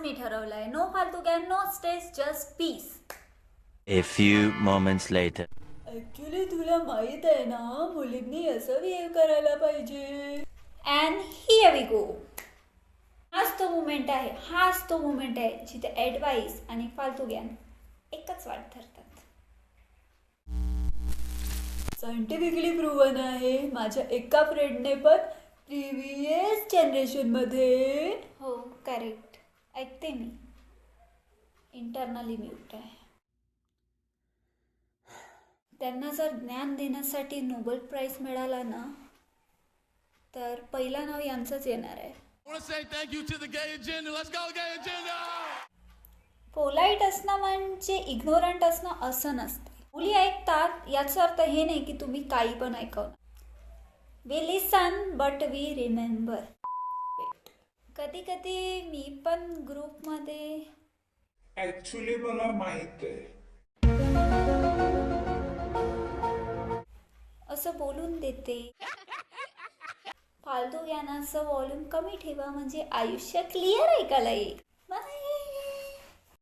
मी ठरवलंय, नो फालतू ज्ञान, no stress, just peace. A few moments later. Actually तुला माहित आहे ना, मुलींनी असं बिहेव करायला पाहिजे. And here we go. हाच तो मुमेंट आहे जिथे ॲडवाईस आणि फालतू ज्ञान एकच वाट धरतात. सायंटिफिकली प्रूव्हन आहे. माझ्या एका फ्रेंडने पण प्रिव्हियस जनरेशनमध्ये हो करेक्ट, ऐकते मी. इंटरनली म्यूट आहे. त्यांना जर ज्ञान देण्यासाठी नोबेल प्राईज मिळाला ना, तर पहिला नाव यांचंच येणार आहे. पोलाईट असणं म्हणजे इग्नोरंट असणं असं नसतं. मुली ऐकतात याचा अर्थ हे नाही की तुम्ही काही पण ऐकवणार. We listen but we remember. कधी कधी मी पण ग्रुपमध्ये ऍक्च्युली मला माहित आहे. असं बोलून देते. फालतू ज्ञानाचं व्हॉल्यूम कमी ठेवा म्हणजे आयुष्य क्लिअर ऐकायला येईल.